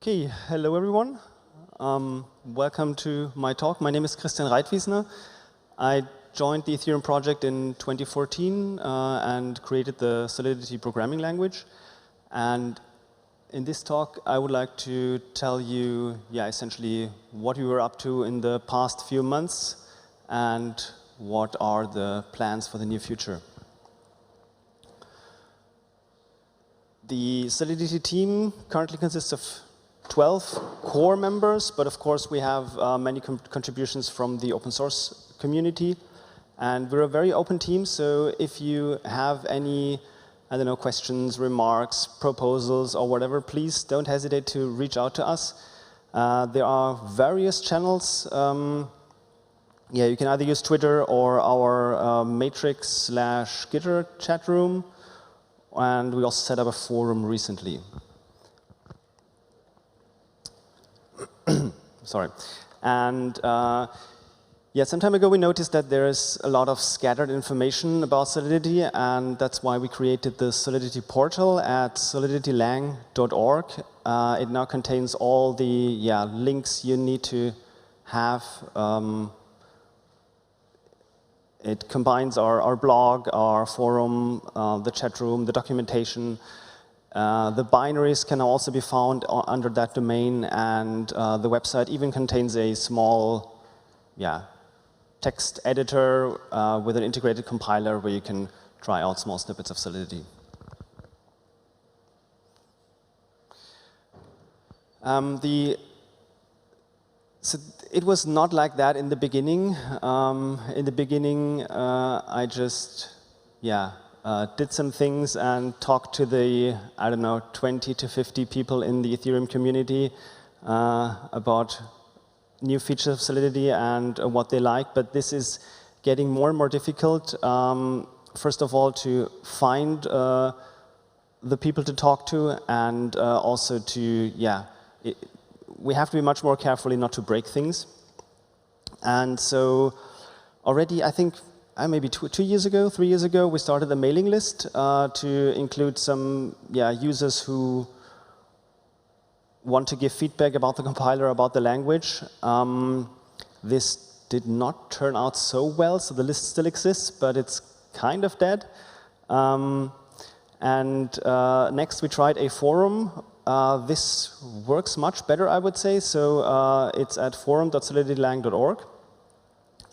Okay, hello everyone. Welcome to my talk. My name is Reitwiessner. I joined the Ethereum project in 2014 and created the Solidity programming language. And in this talk, I would like to tell you, essentially what we were up to in the past few months and what are the plans for the near future. The Solidity team currently consists of 12 core members, but of course we have many contributions from the open source community. And we're a very open team, so if you have any, questions, remarks, proposals, or whatever, please don't hesitate to reach out to us. There are various channels. You can either use Twitter or our Matrix/Gitter chat room. And we also set up a forum recently. Sorry. And some time ago we noticed that there is a lot of scattered information about Solidity, and that's why we created the Solidity portal at soliditylang.org. It now contains all the links you need to have. It combines our blog, our forum, the chat room, the documentation. The binaries can also be found under that domain, and the website even contains a small text editor with an integrated compiler where you can try out small snippets of Solidity. So it was not like that in the beginning. In the beginning, I just did some things and talked to the, 20 to 50 people in the Ethereum community about new features of Solidity and what they like. But this is getting more and more difficult. First of all, to find the people to talk to, and also to, we have to be much more carefully not to break things. And so already, I think, maybe 2 years ago, 3 years ago, we started a mailing list to include some users who want to give feedback about the compiler, about the language. This did not turn out so well, so the list still exists, but it's kind of dead. Next, we tried a forum. This works much better, I would say. So it's at forum.soliditylang.org.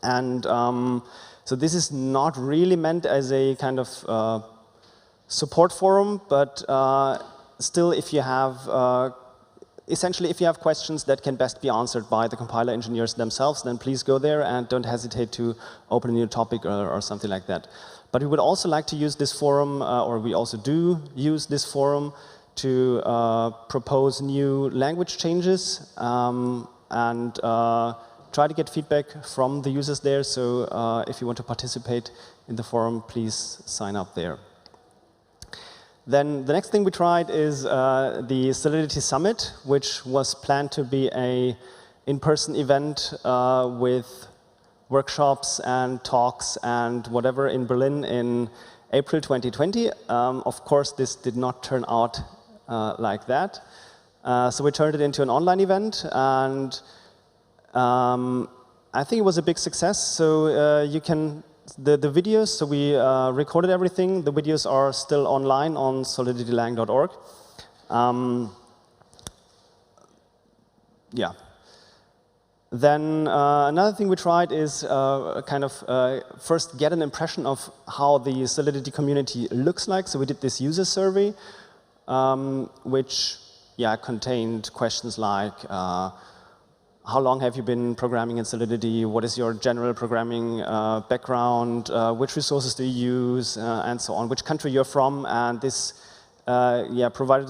And so this is not really meant as a kind of support forum, but still, if you have, essentially, if you have questions that can best be answered by the compiler engineers themselves, then please go there and don't hesitate to open a new topic or something like that. But we would also like to use this forum, or we also do use this forum, to propose new language changes and try to get feedback from the users there. So if you want to participate in the forum, please sign up there. Then the next thing we tried is the Solidity Summit, which was planned to be an in-person event with workshops and talks and whatever in Berlin in April 2020. Of course, this did not turn out like that. So we turned it into an online event, and I think it was a big success. So you can, the videos, so we recorded everything. The videos are still online on soliditylang.org. Then another thing we tried is first get an impression of how the Solidity community looks like. So we did this user survey, which contained questions like, how long have you been programming in Solidity? What is your general programming background? Which resources do you use? And so on. Which country you're from? And this provided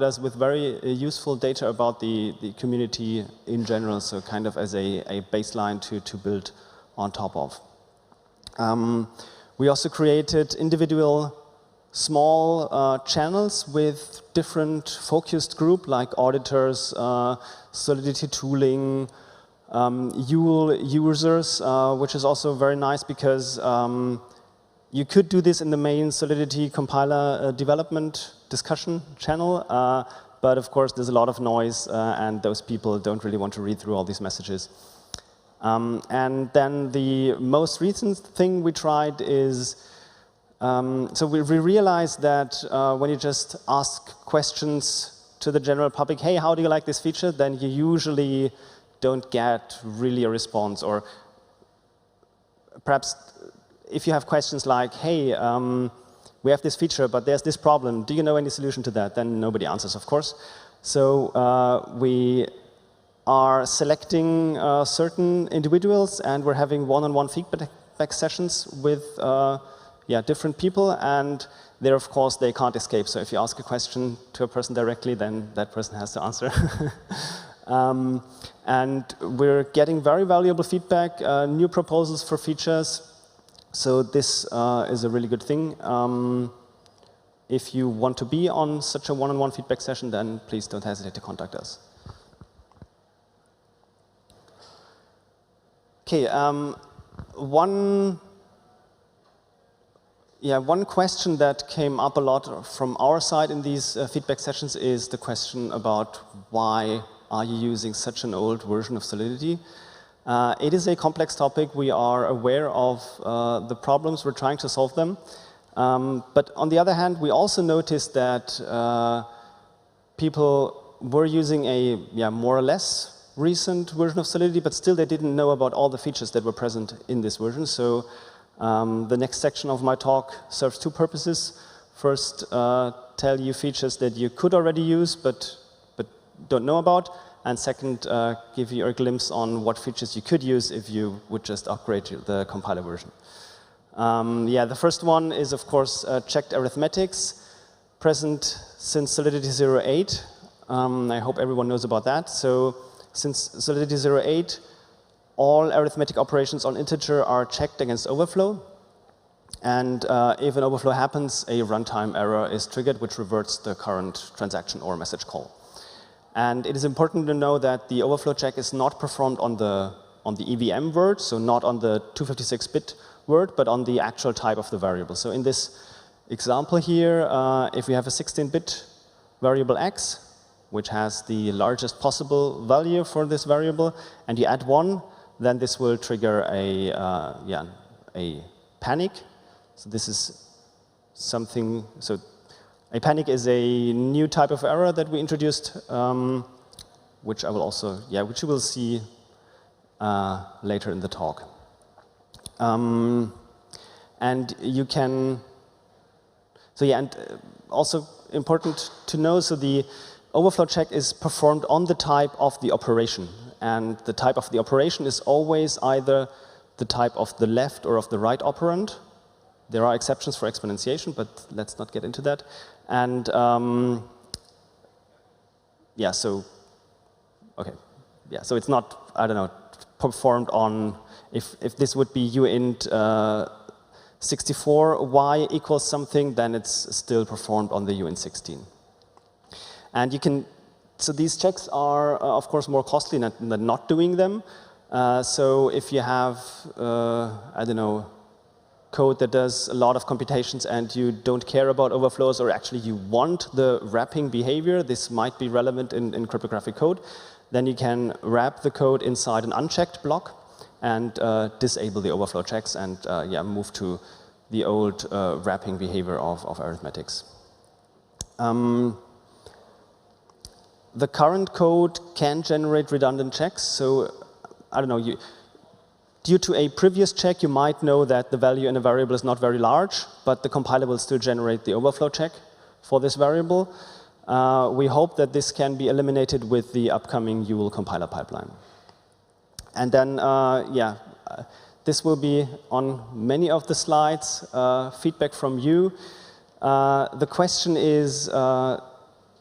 us with very useful data about the community in general, so kind of as a baseline to build on top of. We also created individual small channels with different focused group like auditors, Solidity tooling, Yul users, which is also very nice because you could do this in the main Solidity compiler development discussion channel, but of course there's a lot of noise, and those people don't really want to read through all these messages. And then the most recent thing we tried is, so we realized that when you just ask questions to the general public, hey, how do you like this feature, then you usually don't get really a response. Or perhaps if you have questions like, hey, we have this feature, but there's this problem, do you know any solution to that? Then nobody answers, of course. So we are selecting certain individuals, and we're having one-on-one feedback sessions with different people, and there, of course, they can't escape. So if you ask a question to a person directly, then that person has to answer. And we're getting very valuable feedback, new proposals for features. So this is a really good thing. If you want to be on such a one-on-one feedback session, then please don't hesitate to contact us. Okay, one question that came up a lot from our side in these feedback sessions is the question about why are you using such an old version of Solidity? It is a complex topic. We are aware of the problems. We're trying to solve them. But on the other hand, we also noticed that people were using a more or less recent version of Solidity, but still they didn't know about all the features that were present in this version. So the next section of my talk serves two purposes. First, tell you features that you could already use, but don't know about. And second, give you a glimpse on what features you could use if you would just upgrade the compiler version. The first one is, of course, checked arithmetics, present since Solidity 0.8. I hope everyone knows about that. So since Solidity 0.8, all arithmetic operations on integer are checked against overflow. And if an overflow happens, a runtime error is triggered, which reverts the current transaction or message call. And it is important to know that the overflow check is not performed on the EVM word, so not on the 256-bit word, but on the actual type of the variable. So in this example here, if we have a 16-bit variable x, which has the largest possible value for this variable, and you add 1, then this will trigger a panic. So this is something. So a panic is a new type of error that we introduced, which I will also, which you will see later in the talk. And you can, and also important to know, so the overflow check is performed on the type of the operation. And the type of the operation is always either the type of the left or of the right operand. There are exceptions for exponentiation, but let's not get into that. And so it's not, I don't know, performed on, if this would be uint 64, y equals something, then it's still performed on the uint 16. And you can, so these checks are, of course, more costly than not doing them. So if you have, I don't know, code that does a lot of computations and you don't care about overflows, or actually you want the wrapping behavior, this might be relevant in cryptographic code, then you can wrap the code inside an unchecked block and disable the overflow checks and move to the old wrapping behavior of arithmetics. The current code can generate redundant checks. So, I don't know, due to a previous check, you might know that the value in a variable is not very large, but the compiler will still generate the overflow check for this variable. We hope that this can be eliminated with the upcoming Yul compiler pipeline. And then, this will be on many of the slides, feedback from you. The question is,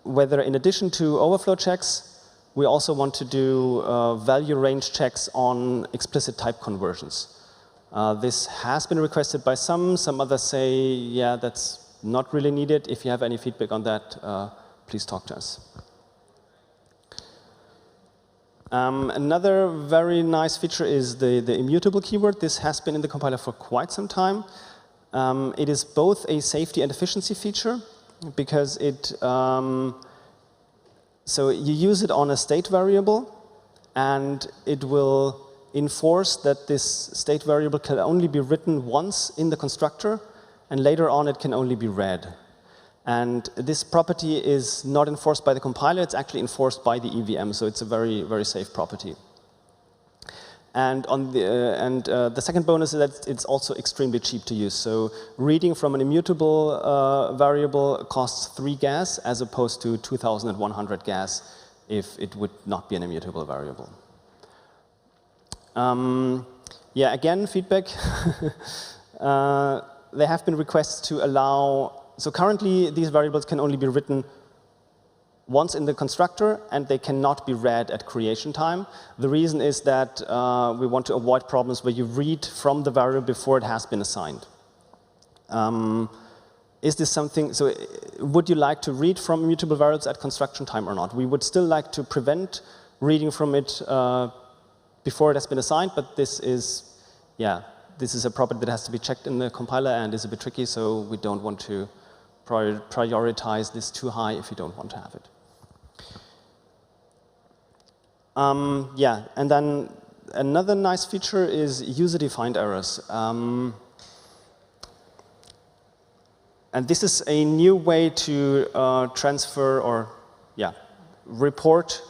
whether in addition to overflow checks, we also want to do value range checks on explicit type conversions. This has been requested by some others say, that's not really needed. If you have any feedback on that, please talk to us. Another very nice feature is the immutable keyword. This has been in the compiler for quite some time. It is both a safety and efficiency feature, because it So you use it on a state variable, and it will enforce that this state variable can only be written once in the constructor, and later on it can only be read. And this property is not enforced by the compiler, it's actually enforced by the EVM, so it's a very, very safe property. And the second bonus is that it's also extremely cheap to use. So reading from an immutable variable costs 3 gas as opposed to 2,100 gas if it would not be an immutable variable. Yeah, again, feedback. There have been requests to allow, so currently these variables can only be written once in the constructor, and they cannot be read at creation time. The reason is that we want to avoid problems where you read from the variable before it has been assigned. Is this something, so would you like to read from immutable variables at construction time or not? We would still like to prevent reading from it before it has been assigned, but this is, yeah, this is a property that has to be checked in the compiler and is a bit tricky, so we don't want to prioritize this too high if you don't want to have it. Yeah, and then another nice feature is user-defined errors. And this is a new way to transfer or, yeah, report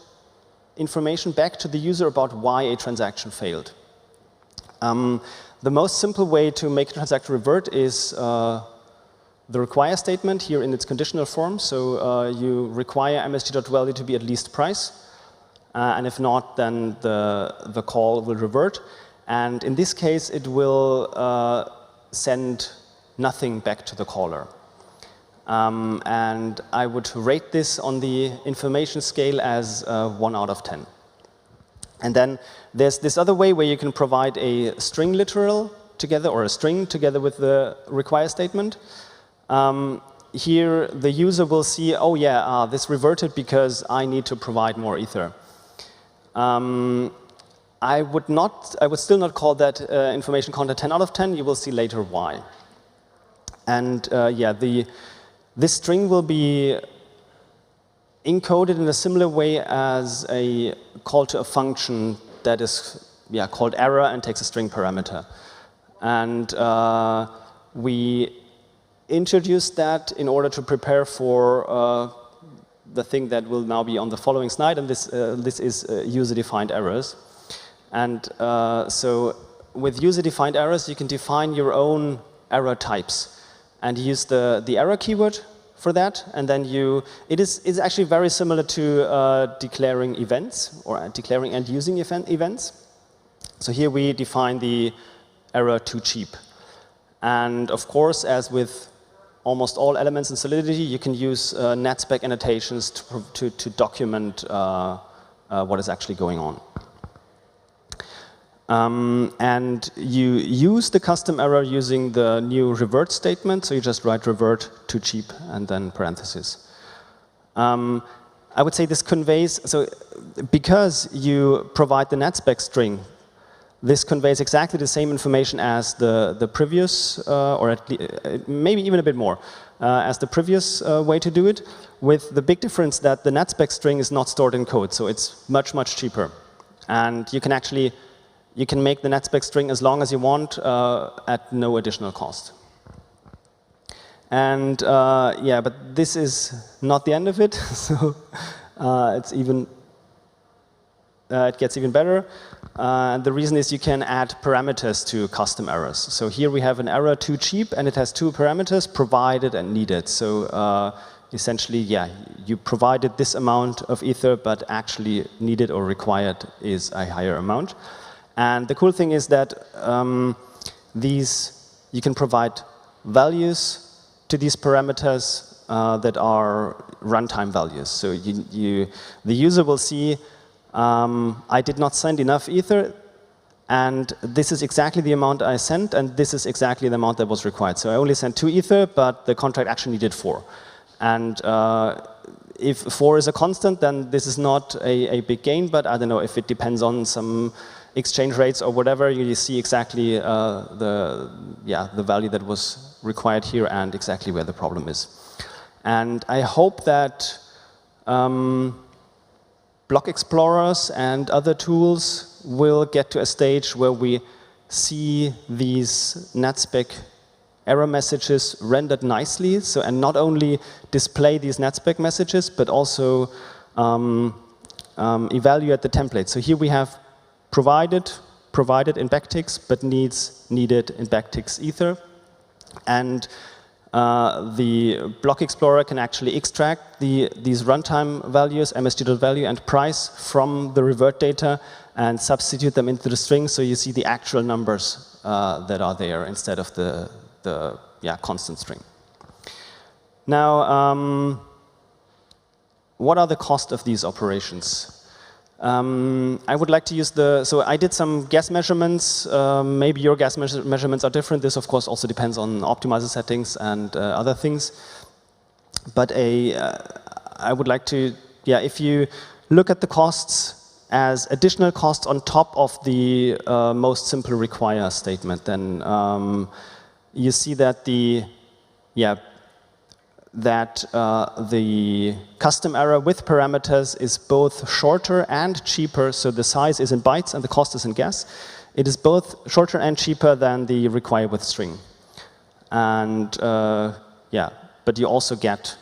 information back to the user about why a transaction failed. The most simple way to make a transaction revert is the require statement here in its conditional form. So you require msg.value to be at least price. And if not, then the call will revert. And in this case, it will send nothing back to the caller. And I would rate this on the information scale as 1 out of 10. And then there's this other way where you can provide a string literal together, or a string together with the require statement. Here, the user will see, oh yeah, this reverted because I need to provide more ether. I would still not call that information content 10 out of 10. You will see later why. And yeah, this string will be encoded in a similar way as a call to a function that is, yeah, called error and takes a string parameter. And we introduced that in order to prepare for the thing that will now be on the following slide, and this is user-defined errors. And so with user-defined errors, you can define your own error types and use the error keyword for that, and then it's actually very similar to declaring events, or declaring and using events. So here we define the error too cheap. And of course, as with almost all elements in Solidity, you can use netspec annotations to document what is actually going on. And you use the custom error using the new revert statement, so you just write revert too cheap and then parentheses. I would say this conveys, so because you provide the netspec string, this conveys exactly the same information as the previous, or maybe even a bit more, as the previous way to do it, with the big difference that the netspec string is not stored in code, so it's much, much cheaper. And you can actually, you can make the netspec string as long as you want at no additional cost. And yeah, but this is not the end of it, so it's even, it gets even better. The reason is you can add parameters to custom errors. So here we have an error too cheap, and it has 2 parameters, provided and needed. So essentially, yeah, you provided this amount of ether, but actually needed or required is a higher amount. And the cool thing is that you can provide values to these parameters that are runtime values. So the user will see, I did not send enough ether, and this is exactly the amount I sent, and this is exactly the amount that was required. So I only sent 2 ether, but the contract actually needed 4. And if 4 is a constant, then this is not a big gain, but I don't know, if it depends on some exchange rates or whatever, you see exactly the value that was required here and exactly where the problem is. And I hope that block explorers and other tools will get to a stage where we see these netspec error messages rendered nicely, so, and not only display these netspec messages, but also evaluate the template. So here we have provided in backticks, but needed in backticks ether. And the block explorer can actually extract these runtime values, msg.value and price, from the revert data and substitute them into the string, so you see the actual numbers that are there instead of the constant string. Now, what are the cost of these operations? I would like to use so I did some guess measurements. Maybe your guess measurements are different. This, of course, also depends on optimizer settings and other things. But I would like to, if you look at the costs as additional costs on top of the most simple require statement, then you see that the custom error with parameters is both shorter and cheaper. So the size is in bytes and the cost is in gas. It is both shorter and cheaper than the require with string. And but you also get,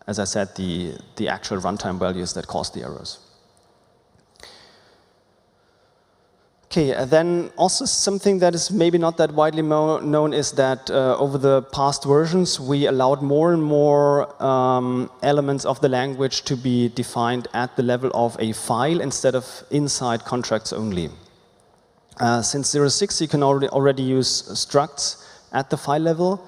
as I said, the actual runtime values that cause the errors. Okay, then also something that is maybe not that widely known is that over the past versions, we allowed more and more elements of the language to be defined at the level of a file instead of inside contracts only. Since 0.6, you can already use structs at the file level.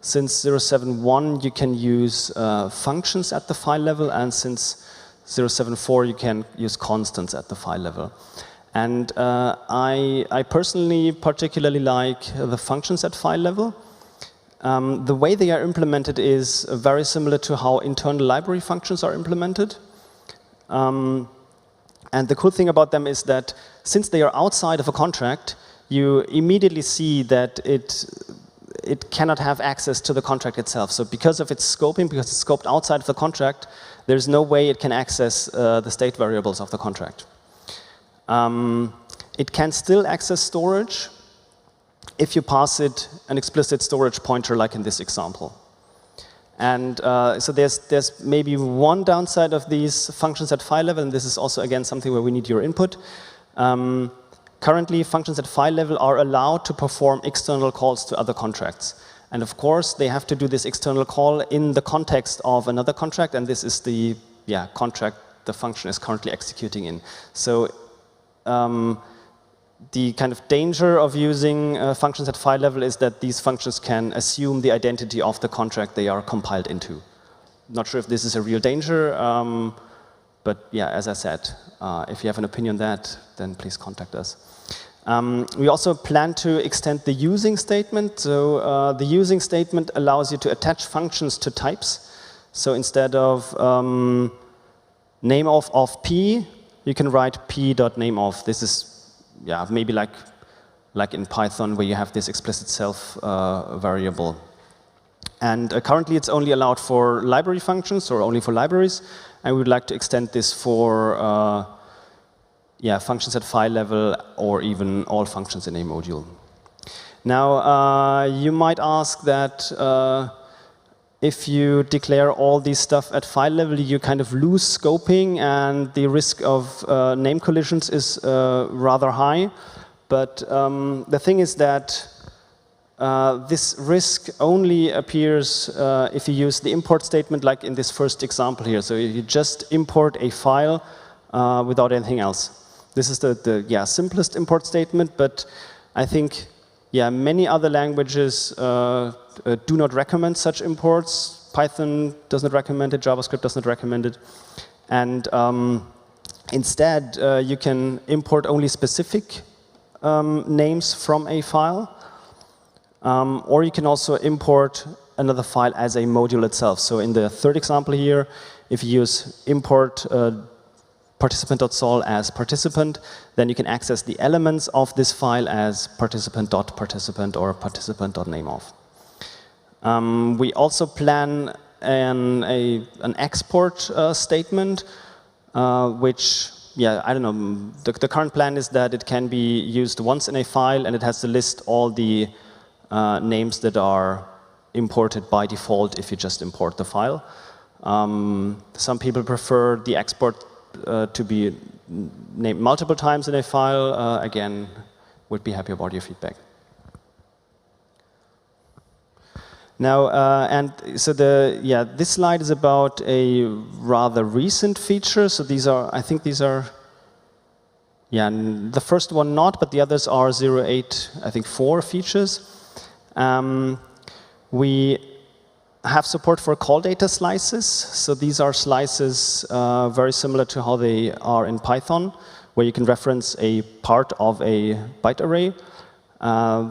Since 0.7.1, you can use functions at the file level. And since 0.7.4, you can use constants at the file level. And I personally particularly like the functions at file level. The way they are implemented is very similar to how internal library functions are implemented. And the cool thing about them is that since they are outside of a contract, you immediately see that it cannot have access to the contract itself. So because of its scoping, because it's scoped outside of the contract, there's no way it can access the state variables of the contract. It can still access storage if you pass it an explicit storage pointer, like in this example. And so there's maybe one downside of these functions at file level, and this is also, again, something where we need your input. Currently, functions at file level are allowed to perform external calls to other contracts. And of course, they have to do this external call in the context of another contract, and this is the contract the function is currently executing in. So the kind of danger of using functions at file level is that these functions can assume the identity of the contract they are compiled into. Not sure if this is a real danger, but as I said, if you have an opinion on that, then please contact us. We also plan to extend the using statement. So the using statement allows you to attach functions to types. So instead of name of p, you can write p.nameOf. This is maybe like in Python, where you have this explicit self variable. And currently it's only allowed for library functions, or only for libraries. And we would like to extend this for functions at file level, or even all functions in a module. Now, you might ask that if you declare all this stuff at file level, you kind of lose scoping, and the risk of name collisions is rather high. But the thing is that this risk only appears if you use the import statement, like in this first example here. So you just import a file without anything else. This is the simplest import statement, but I think many other languages do not recommend such imports. Python does not recommend it, JavaScript does not recommend it. And instead, you can import only specific names from a file. Or you can also import another file as a module itself. So in the third example here, if you use import participant.sol as participant, then you can access the elements of this file as participant.participant or participant.nameOf. We also plan an export statement. which, yeah, I don't know. The current plan is that it can be used once in a file, and it has to list all the names that are imported by default if you just import the file. Some people prefer the export to be named multiple times in a file. Again, would be happy about your feedback. Now, and so this slide is about a rather recent feature. So these are, I think these are, yeah, the first one not, but the others are 08, I think 4 features. We have support for call data slices. So these are slices very similar to how they are in Python, where you can reference a part of a byte array.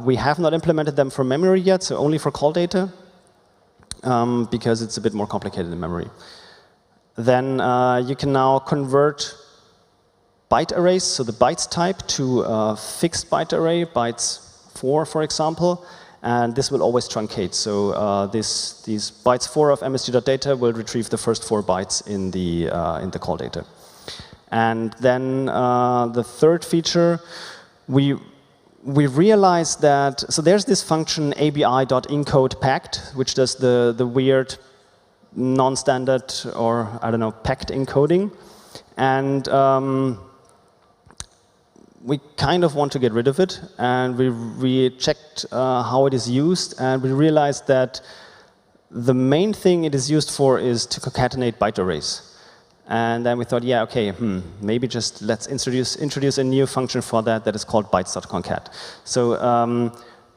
We have not implemented them for memory yet, so only for call data, because it's a bit more complicated in memory. Then you can now convert byte arrays, so the bytes type, to a fixed byte array, bytes 4, for example, and this will always truncate. So these bytes 4 of msg.data will retrieve the first 4 bytes in the call data. And then the third feature, we realized that, so there's this function abi.encode packed, which does the weird non-standard, or I don't know, packed encoding. And we kind of want to get rid of it, and we checked how it is used, and we realized that the main thing it is used for is to concatenate byte arrays. And then we thought, yeah, okay, maybe just let's introduce a new function for that is called bytes.concat. So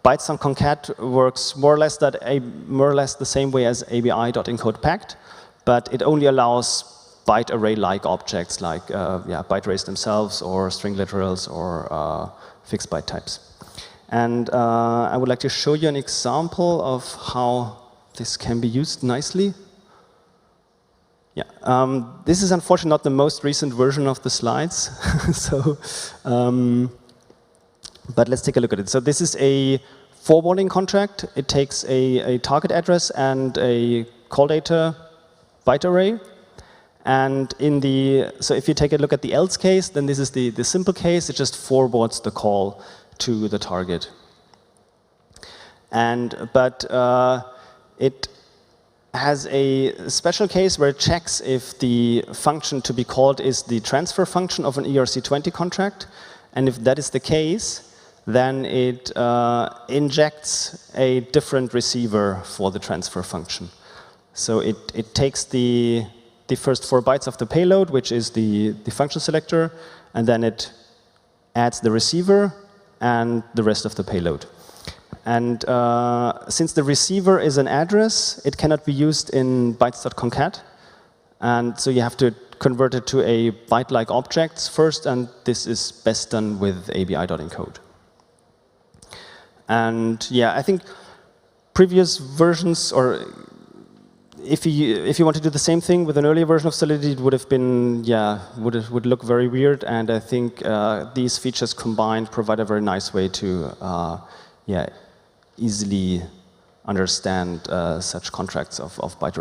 bytes.concat works more or less the same way as abi.encodePacked, but it only allows byte array-like objects like byte arrays themselves, or string literals, or fixed byte types. And I would like to show you an example of how this can be used nicely. Yeah, this is unfortunately not the most recent version of the slides, so, but let's take a look at it. So this is a forwarding contract. It takes a target address and a call data byte array. And so if you take a look at the else case, then this is the simple case. It just forwards the call to the target. But it has a special case where it checks if the function to be called is the transfer function of an ERC20 contract. And if that is the case, then it injects a different receiver for the transfer function. So it takes the first 4 bytes of the payload, which is the function selector, and then it adds the receiver and the rest of the payload. And since the receiver is an address, it cannot be used in bytes.concat. And so you have to convert it to a byte-like objects first, and this is best done with abi.encode. And yeah, I think previous versions, or if you want to do the same thing with an earlier version of Solidity, it would have been, would look very weird. And I think these features combined provide a very nice way to easily understand such contracts of byte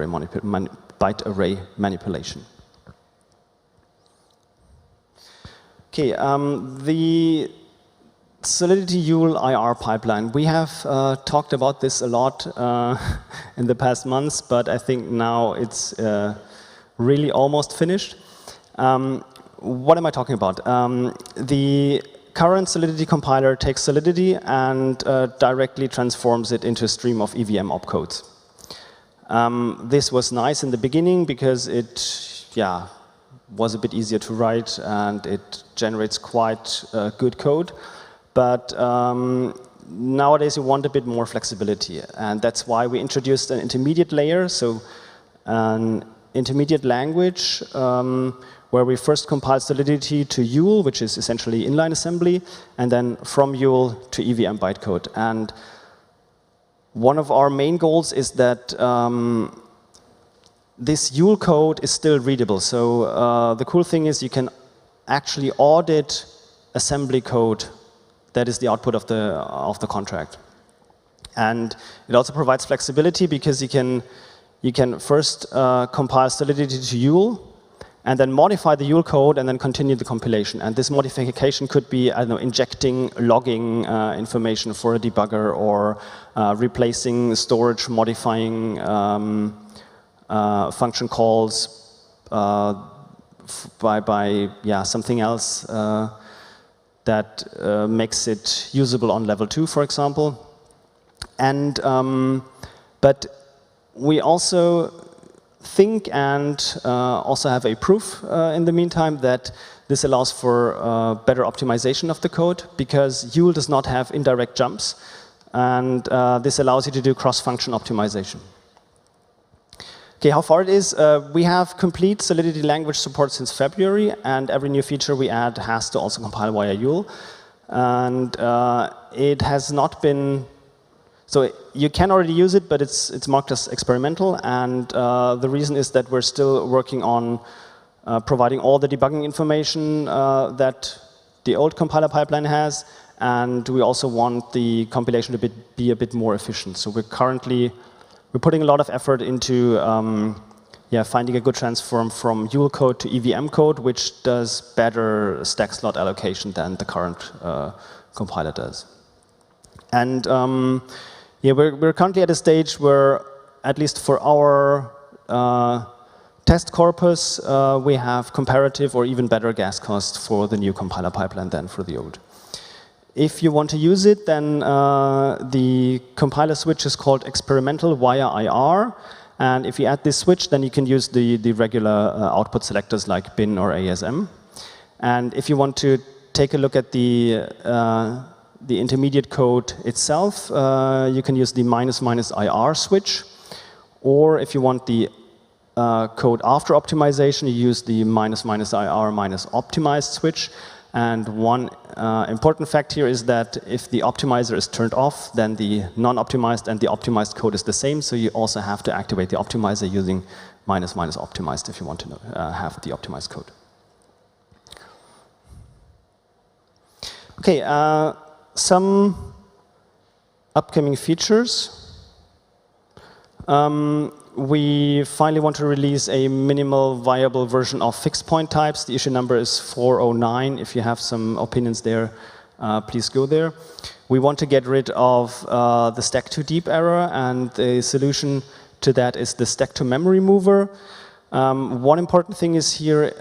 array manipulation. Okay, the Solidity Yul IR pipeline. We have talked about this a lot in the past months, but I think now it's really almost finished. What am I talking about? The current Solidity compiler takes Solidity and directly transforms it into a stream of EVM opcodes. This was nice in the beginning because it, was a bit easier to write, and it generates quite good code. But nowadays you want a bit more flexibility, and that's why we introduced an intermediate layer, so an intermediate language where we first compile Solidity to Yul, which is essentially inline assembly, and then from Yul to EVM bytecode. And one of our main goals is that this Yul code is still readable. So the cool thing is you can actually audit assembly code that is the output of the contract. And it also provides flexibility because you can first compile Solidity to Yul, and then modify the Yul code and then continue the compilation. And this modification could be, I don't know, injecting logging information for a debugger, or replacing storage, modifying function calls by something else that makes it usable on level 2, for example. And but we also think and also have a proof in the meantime that this allows for better optimization of the code, because Yul does not have indirect jumps, and this allows you to do cross-function optimization. Okay, how far it is? We have complete Solidity language support since February, and every new feature we add has to also compile via Yul. And it has not been, so you can already use it, but it's marked as experimental, and the reason is that we're still working on providing all the debugging information that the old compiler pipeline has, and we also want the compilation to be a bit more efficient. So we're putting a lot of effort into finding a good transform from Yul code to EVM code, which does better stack slot allocation than the current compiler does. And we're currently at a stage where, at least for our test corpus, we have comparative or even better gas cost for the new compiler pipeline than for the old. If you want to use it, then the compiler switch is called experimental via IR. And if you add this switch, then you can use the regular output selectors like bin or ASM. And if you want to take a look at the intermediate code itself, you can use the --IR switch. Or if you want the code after optimization, you use the -IR -optimized switch. And one important fact here is that if the optimizer is turned off, then the non-optimized and the optimized code is the same. So you also have to activate the optimizer using -optimized if you want to have the optimized code. Okay, some upcoming features. We finally want to release a minimal viable version of fixed point types. The issue number is 409. If you have some opinions there, please go there. We want to get rid of the stack too deep error, and the solution to that is the stack to memory mover. One important thing is here,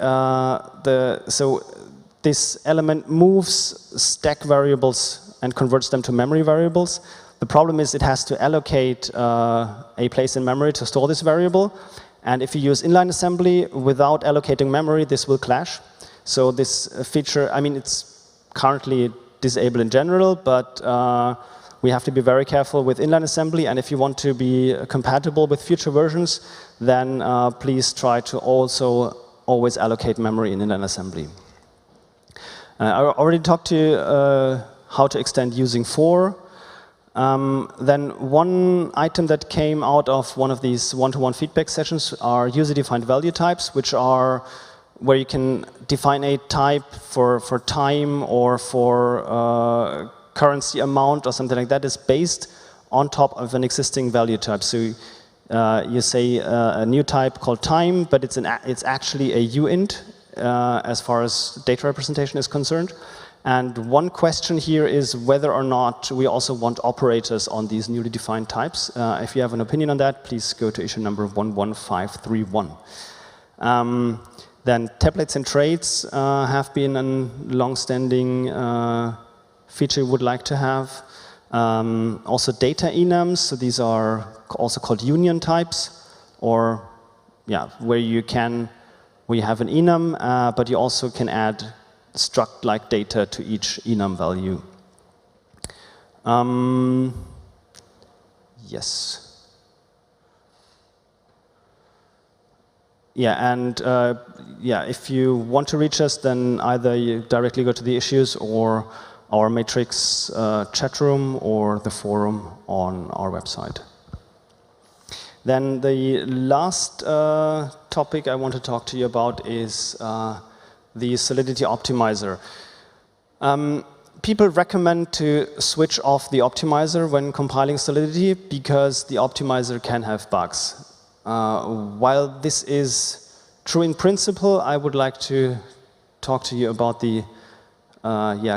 so this element moves stack variables and converts them to memory variables. The problem is it has to allocate a place in memory to store this variable. And if you use inline assembly without allocating memory, this will clash. So this feature, I mean, it's currently disabled in general, but we have to be very careful with inline assembly. And if you want to be compatible with future versions, then please try to also always allocate memory in inline assembly. I already talked to how to extend using for. Then one item that came out of one of these one-to-one feedback sessions are user-defined value types, which are where you can define a type for time or for currency amount or something like that is based on top of an existing value type. So you say a new type called time, but it's actually a uint as far as data representation is concerned. And one question here is whether or not we also want operators on these newly defined types. If you have an opinion on that, please go to issue number 11531. Then templates and traits have been a long-standing feature we would like to have. Also data enums, so these are also called union types, or where you have an enum, but you also can add struct-like data to each enum value. Yes. Yeah, and if you want to reach us, then either you directly go to the issues or our Matrix chat room or the forum on our website. Then the last topic I want to talk to you about is the Solidity optimizer. People recommend to switch off the optimizer when compiling Solidity because the optimizer can have bugs. While this is true in principle, I would like to talk to you about the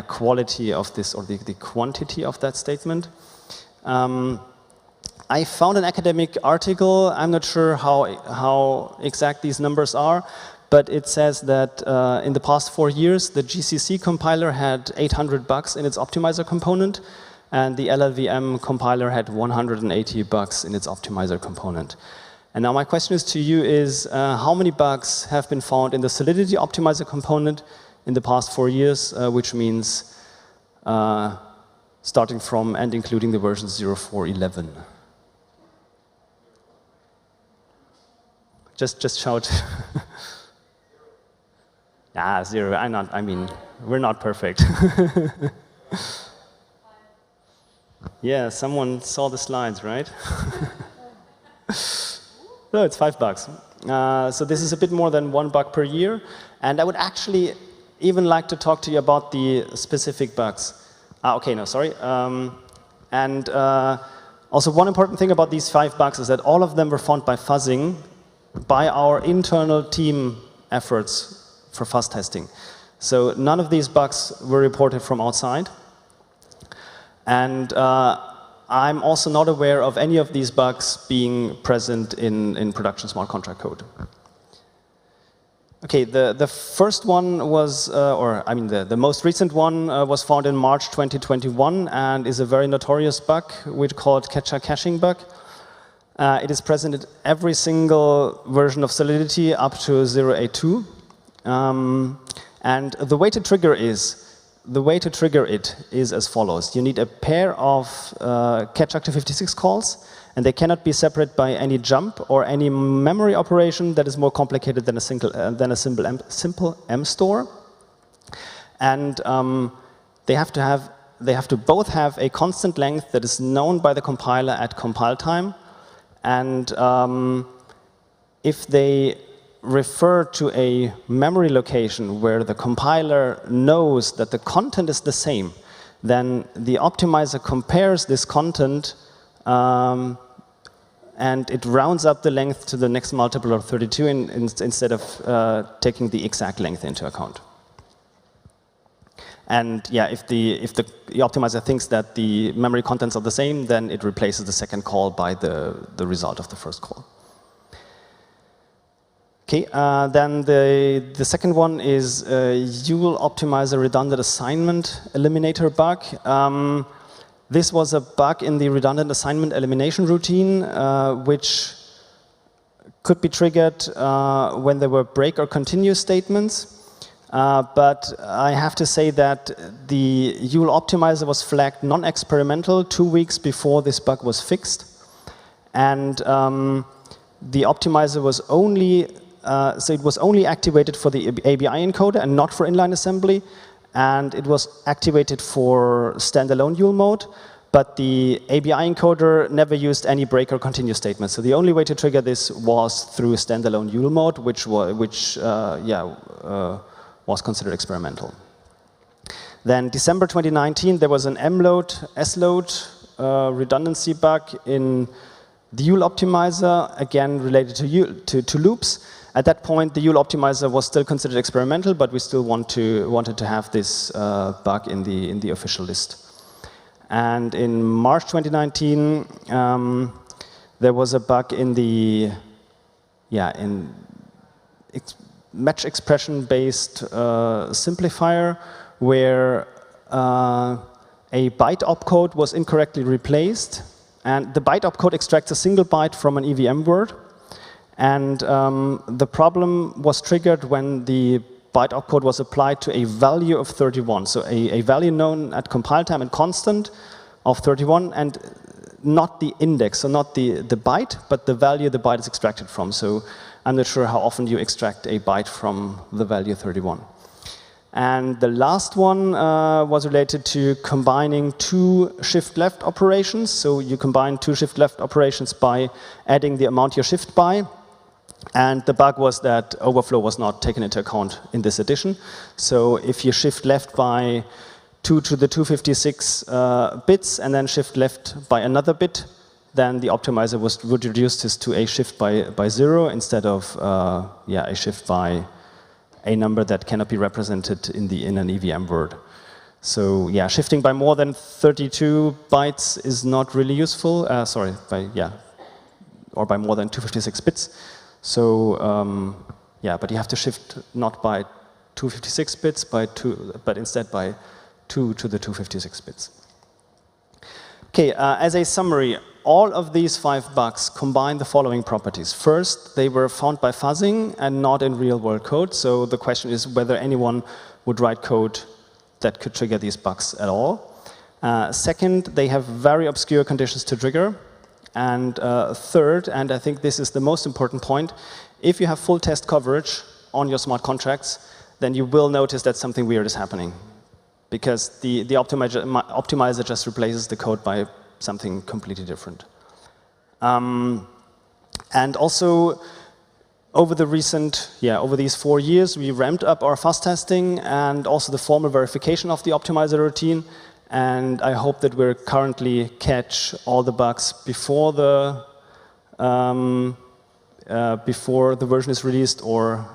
quality of this, or the quantity of that statement. I found an academic article. I'm not sure how exact these numbers are, but it says that in the past 4 years, the GCC compiler had 800 bugs in its optimizer component, and the LLVM compiler had 180 bugs in its optimizer component. And now my question is to you is, how many bugs have been found in the Solidity optimizer component in the past 4 years, which means starting from and including the version 04.11. Just shout. Ah, 0. I mean, we're not perfect. Yeah, someone saw the slides, right? No, it's 5 bugs. So this is a bit more than 1 bug per year. And I would actually even like to talk to you about the specific bugs. Okay, no, sorry. Also one important thing about these 5 bugs is that all of them were found by fuzzing by our internal team efforts for fuzz testing. So none of these bugs were reported from outside. And I'm also not aware of any of these bugs being present in production smart contract code. Okay, the first one was, the most recent one was found in March 2021 and is a very notorious bug, which called catcher caching bug. It is present in every single version of Solidity up to 0.82. And the way to trigger it is as follows. You need a pair of catch active56 calls, and they cannot be separated by any jump or any memory operation that is more complicated than a simple M store. And they have to both have a constant length that is known by the compiler at compile time. And if they refer to a memory location where the compiler knows that the content is the same, then the optimizer compares this content and it rounds up the length to the next multiple of 32 instead of taking the exact length into account. And yeah, if the optimizer thinks that the memory contents are the same, then it replaces the second call by the result of the first call. Okay, then the second one is Yul optimizer redundant assignment eliminator bug. This was a bug in the redundant assignment elimination routine, which could be triggered when there were break or continue statements. But I have to say that the Yul optimizer was flagged non-experimental 2 weeks before this bug was fixed. And the optimizer was only so it was only activated for the ABI encoder and not for inline assembly, and it was activated for standalone Yul mode, but the ABI encoder never used any break or continue statements. So the only way to trigger this was through standalone Yul mode, which was considered experimental. Then December 2019, there was an mload, sload redundancy bug in the Yul optimizer, again related to loops. At that point, the Yul optimizer was still considered experimental, but we still wanted to have this bug in the official list. And in March 2019, there was a bug in the match expression-based simplifier, where a byte opcode was incorrectly replaced, and the byte opcode extracts a single byte from an EVM word. And the problem was triggered when the byte opcode was applied to a value of 31. So a value known at compile time and constant of 31, and not the index, so not the byte, but the value the byte is extracted from. So I'm not sure how often you extract a byte from the value 31. And the last one was related to combining 2 shift left operations. So you combine 2 shift left operations by adding the amount you shift by. And the bug was that overflow was not taken into account in this addition. So if you shift left by 2 to the 256 bits and then shift left by another bit, then the optimizer would reduce this to a shift by 0 instead of a shift by a number that cannot be represented in an EVM word. So yeah, shifting by more than 32 bytes is not really useful. Or by more than 256 bits. So but you have to shift not by 256 bits, but instead by 2 to the 256 bits. Okay, as a summary, all of these 5 bugs combine the following properties. First, they were found by fuzzing and not in real-world code. So the question is whether anyone would write code that could trigger these bugs at all. Second, they have very obscure conditions to trigger. And third, and I think this is the most important point, if you have full test coverage on your smart contracts, then you will notice that something weird is happening. Because the optimizer just replaces the code by something completely different. And also, over these 4 years, we ramped up our fuzz testing and also the formal verification of the optimizer routine. And I hope that we're currently catch all the bugs before the version is released, or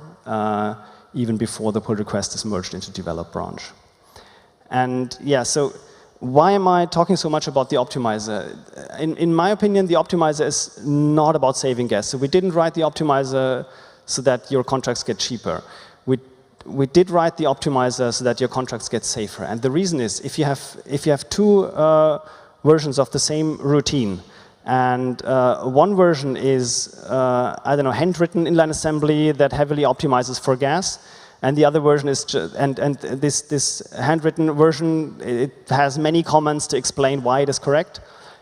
even before the pull request is merged into develop branch. And yeah, so why am I talking so much about the optimizer? In my opinion, the optimizer is not about saving gas. So we didn't write the optimizer so that your contracts get cheaper. We did write the optimizer so that your contracts get safer. And the reason is, if you have 2 versions of the same routine, and one version is, I don't know, handwritten inline assembly that heavily optimizes for gas, and the other version is, this handwritten version, it has many comments to explain why it is correct,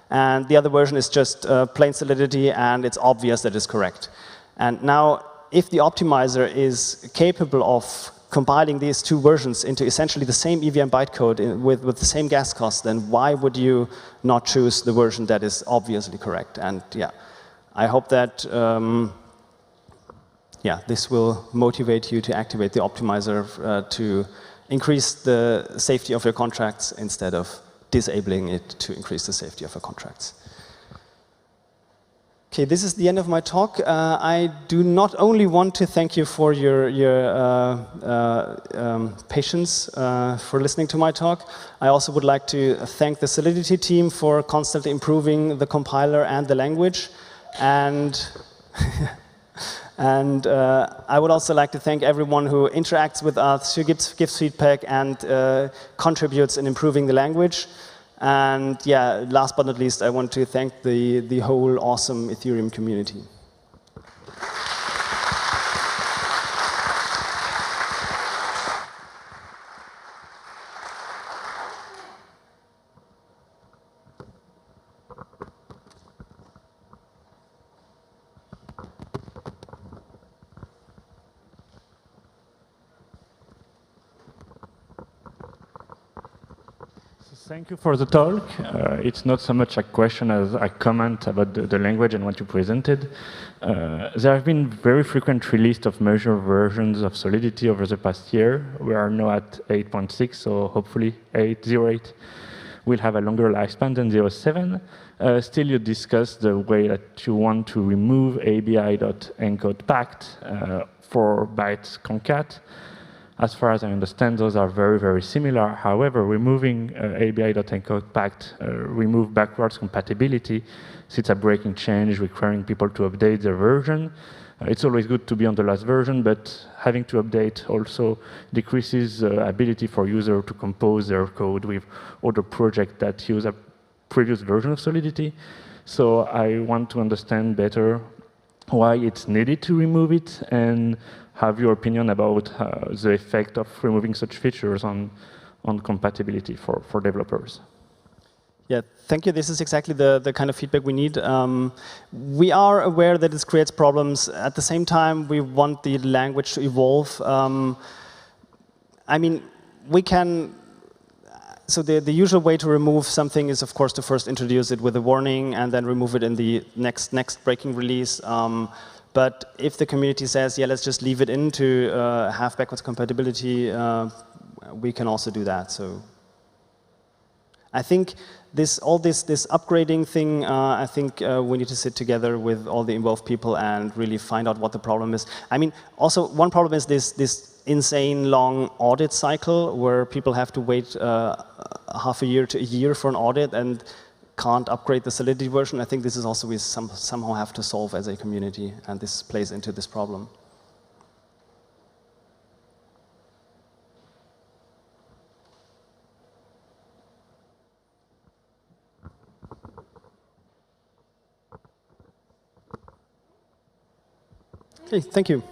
and the other version is just plain Solidity, and it's obvious that it's correct. And now, if the optimizer is capable of compiling these 2 versions into essentially the same EVM bytecode with the same gas cost, then why would you not choose the version that is obviously correct? And yeah, I hope that this will motivate you to activate the optimizer to increase the safety of your contracts instead of disabling it to increase the safety of your contracts. Okay, this is the end of my talk. I do not only want to thank you for your patience for listening to my talk. I also would like to thank the Solidity team for constantly improving the compiler and the language. And I would also like to thank everyone who interacts with us, who gives feedback and contributes in improving the language. And yeah, last but not least, I want to thank the whole awesome Ethereum community. Thank you for the talk. It's not so much a question as a comment about the language and what you presented. There have been very frequent release of major versions of Solidity over the past year. We are now at 8.6, so hopefully 8.08 will have a longer lifespan than 0.7. Still, you discussed the way that you want to remove abi.encode_pact for byte concat. As far as I understand, those are very, very similar. However, removing abi.encode_pact remove backwards compatibility. So it's a breaking change requiring people to update their version. It's always good to be on the last version, but having to update also decreases the ability for users to compose their code with other projects that use a previous version of Solidity. So I want to understand better why it's needed to remove it, and have your opinion about the effect of removing such features on compatibility for developers. Yeah, thank you. This is exactly the kind of feedback we need. We are aware that this creates problems. At the same time, we want the language to evolve. I mean, we can. So the usual way to remove something is, of course, to first introduce it with a warning and then remove it in the next breaking release. But if the community says, yeah, let's just leave it in to have backwards compatibility, we can also do that. So I think all this upgrading thing, I think we need to sit together with all the involved people and really find out what the problem is. I mean, also one problem is this insane long audit cycle where people have to wait half a year to a year for an audit and can't upgrade the Solidity version. I think this is also we somehow have to solve as a community, and this plays into this problem. Okay, thank you.